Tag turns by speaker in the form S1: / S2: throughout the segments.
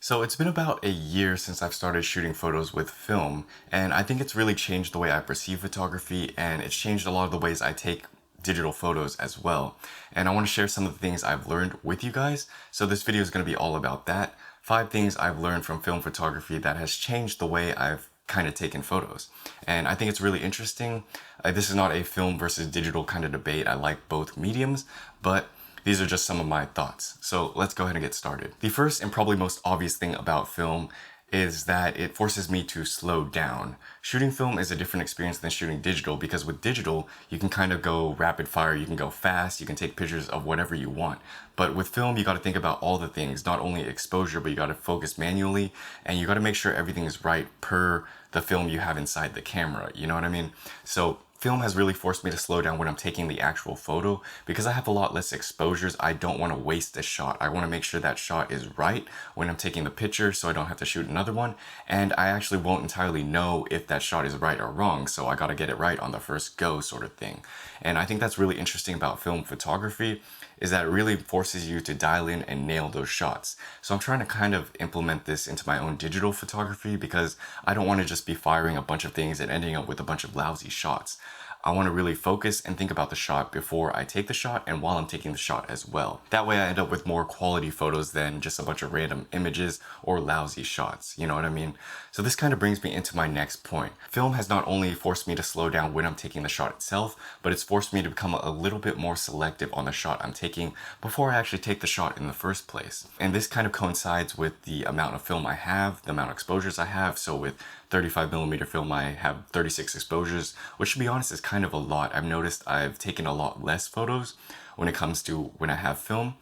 S1: So it's been about a year since I've started shooting photos with film, and I think it's really changed the way I perceive photography, and it's changed a lot of the ways I take digital photos as well. And I want to share some of the things I've learned with you guys. So this video is going to be all about that. 5 things I've learned from film photography that has changed the way I've kind of taken photos. And I think it's really interesting. This is not a film versus digital kind of debate. I like both mediums, but these are just some of my thoughts. So let's go ahead and get started. The first and probably most obvious thing about film is that it forces me to slow down. Shooting film is a different experience than shooting digital because with digital, you can kind of go rapid fire, you can go fast, you can take pictures of whatever you want. But with film, you got to think about all the things, not only exposure, but you got to focus manually and you got to make sure everything is right per the film you have inside the camera. You know what I mean? So film has really forced me to slow down when I'm taking the actual photo because I have a lot less exposures. I don't want to waste a shot. I want to make sure that shot is right when I'm taking the picture so I don't have to shoot another one. And I actually won't entirely know if that shot is right or wrong. So I got to get it right on the first go sort of thing. And I think that's really interesting about film photography is that it really forces you to dial in and nail those shots. So I'm trying to kind of implement this into my own digital photography because I don't want to just be firing a bunch of things and ending up with a bunch of lousy shots. I want to really focus and think about the shot before I take the shot and while I'm taking the shot as well. That way I end up with more quality photos than just a bunch of random images or lousy shots, you know what I mean? So this kind of brings me into my next point. Film has not only forced me to slow down when I'm taking the shot itself, but it's forced me to become a little bit more selective on the shot I'm taking before I actually take the shot in the first place. And this kind of coincides with the amount of film I have, the amount of exposures I have. So with 35mm film, I have 36 exposures, which to be honest is kind of a lot. I've noticed I've taken a lot less photos when it comes to when I have film,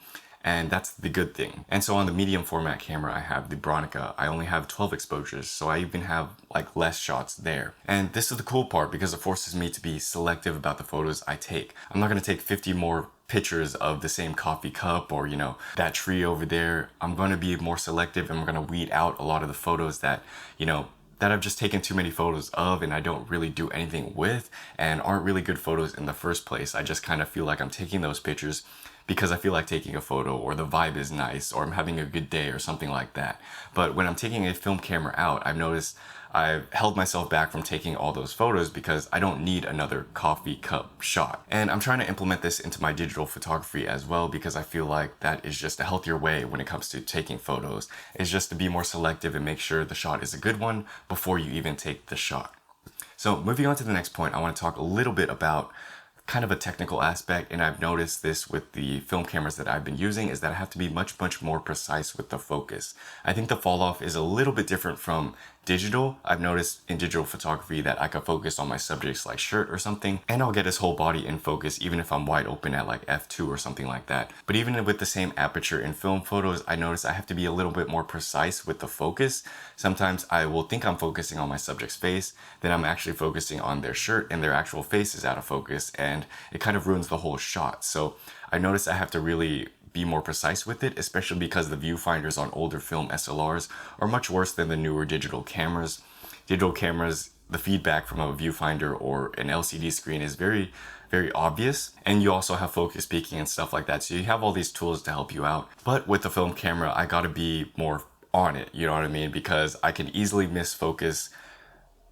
S1: and that's the good thing. And so on the medium format camera I have, the Bronica, I only have 12 exposures, so I even have like less shots there. And this is the cool part because it forces me to be selective about the photos I take. I'm not going to take 50 more pictures of the same coffee cup or, you know, that tree over there. I'm going to be more selective and I'm going to weed out a lot of the photos that, you know, that I've just taken too many photos of and I don't really do anything with and aren't really good photos in the first place. I just kind of feel like I'm taking those pictures because I feel like taking a photo or the vibe is nice or I'm having a good day or something like that. But when I'm taking a film camera out, I've noticed I've held myself back from taking all those photos because I don't need another coffee cup shot. And I'm trying to implement this into my digital photography as well because I feel like that is just a healthier way when it comes to taking photos. It's just to be more selective and make sure the shot is a good one before you even take the shot. So moving on to the next point, I want to talk a little bit about kind of a technical aspect, and I've noticed this with the film cameras that I've been using is that I have to be much more precise with the focus. I think the fall off is a little bit different from digital. I've noticed in digital photography that I could focus on my subject's like shirt or something and I'll get his whole body in focus even if I'm wide open at like f2 or something like that. But even with the same aperture in film photos, I notice I have to be a little bit more precise with the focus. Sometimes I will think I'm focusing on my subject's face, then I'm actually focusing on their shirt and their actual face is out of focus and it kind of ruins the whole shot. So I noticed I have to really be more precise with it, especially because the viewfinders on older film SLRs are much worse than the newer digital cameras. Digital cameras, the feedback from a viewfinder or an LCD screen is very obvious, and you also have focus peaking and stuff like that, so you have all these tools to help you out. But with the film camera, I gotta be more on it, you know what I mean, because I can easily miss focus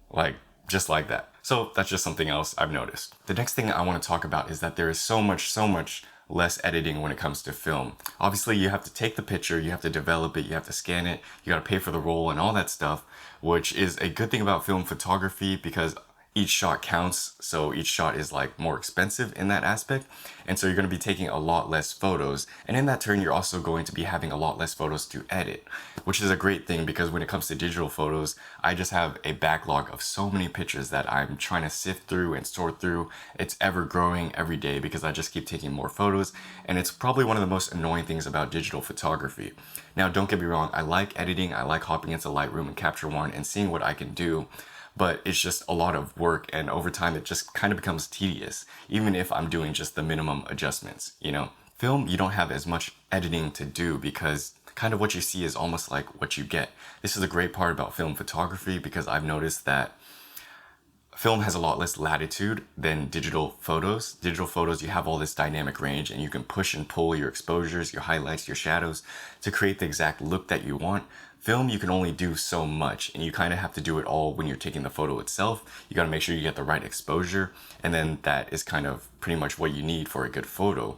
S1: like just like that. So that's just something else I've noticed. The next thing I want to talk about is that there is so much less editing when it comes to film. Obviously you have to take the picture, you have to develop it, you have to scan it, you got to pay for the roll and all that stuff, which is a good thing about film photography because each shot counts, so each shot is like more expensive in that aspect, and so you're going to be taking a lot less photos, and in that turn you're also going to be having a lot less photos to edit, which is a great thing because when it comes to digital photos, I just have a backlog of so many pictures that I'm trying to sift through and sort through. It's ever growing every day because I just keep taking more photos, and it's probably one of the most annoying things about digital photography. Now don't get me wrong, I like editing, I like hopping into Lightroom and Capture One and seeing what I can do, but it's just a lot of work and over time it just kind of becomes tedious, even if I'm doing just the minimum adjustments, you know? Film, you don't have as much editing to do because kind of what you see is almost like what you get. This is a great part about film photography because I've noticed that film has a lot less latitude than digital photos. Digital photos, you have all this dynamic range and you can push and pull your exposures, your highlights, your shadows to create the exact look that you want. Film, you can only do so much, and you kind of have to do it all when you're taking the photo itself. You got to make sure you get the right exposure, and then that is kind of pretty much what you need for a good photo.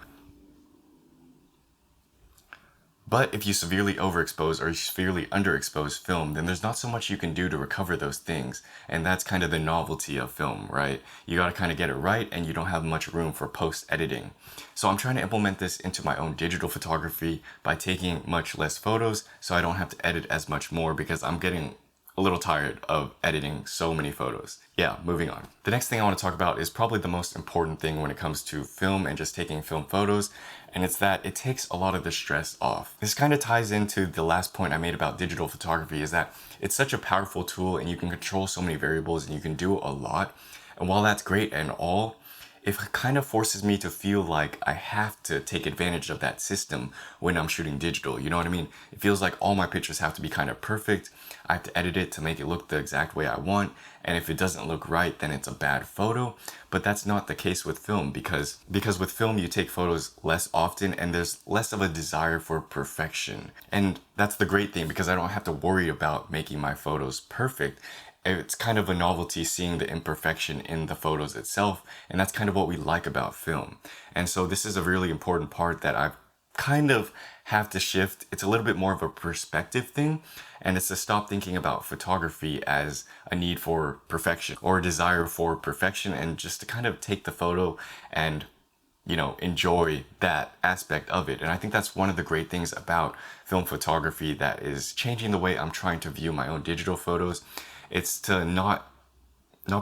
S1: But if you severely overexpose or severely underexpose film, then there's not so much you can do to recover those things. And that's kind of the novelty of film, right? You got to kind of get it right, and you don't have much room for post editing. So I'm trying to implement this into my own digital photography by taking much less photos so I don't have to edit as much more, because I'm getting a little tired of editing so many photos. Yeah, moving on. The next thing I want to talk about is probably the most important thing when it comes to film and just taking film photos, and it's that it takes a lot of the stress off. This kind of ties into the last point I made about digital photography, is that it's such a powerful tool and you can control so many variables and you can do a lot. And while that's great and all, it kind of forces me to feel like I have to take advantage of that system when I'm shooting digital. You know what I mean? It feels like all my pictures have to be kind of perfect. I have to edit it to make it look the exact way I want. And if it doesn't look right, then it's a bad photo. But that's not the case with film, because with film, you take photos less often and there's less of a desire for perfection. And that's the great thing, because I don't have to worry about making my photos perfect. It's kind of a novelty seeing the imperfection in the photos itself, and that's kind of what we like about film. And so this is a really important part that I've kind of have to shift. It's a little bit more of a perspective thing, and it's to stop thinking about photography as a need for perfection or a desire for perfection, and just to kind of take the photo and enjoy that aspect of it. And I think that's one of the great things about film photography that is changing the way I'm trying to view my own digital photos. It's to not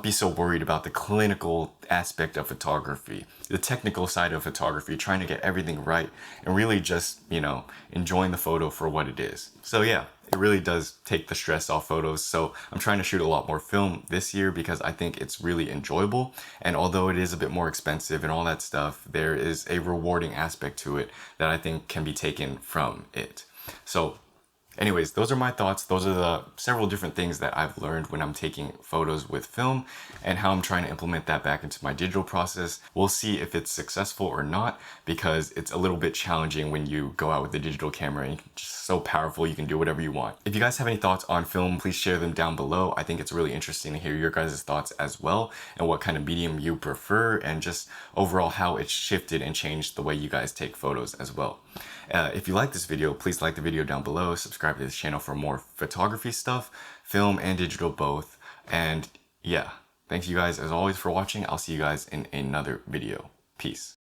S1: be so worried about the clinical aspect of photography, the technical side of photography, trying to get everything right, and really just, enjoying the photo for what it is. So yeah, it really does take the stress off photos. So I'm trying to shoot a lot more film this year because I think it's really enjoyable. And although it is a bit more expensive and all that stuff, there is a rewarding aspect to it that I think can be taken from it. So anyways, those are my thoughts. Those are the several different things that I've learned when I'm taking photos with film and how I'm trying to implement that back into my digital process. We'll see if it's successful or not, because it's a little bit challenging when you go out with the digital camera and it's just so powerful, you can do whatever you want. If you guys have any thoughts on film, please share them down below. I think it's really interesting to hear your guys' thoughts as well, and what kind of medium you prefer, and just overall how it's shifted and changed the way you guys take photos as well. If you like this video, please like the video down below, subscribe to this channel for more photography stuff, film and digital both. And yeah, thank you guys as always for watching. I'll see you guys in another video. Peace.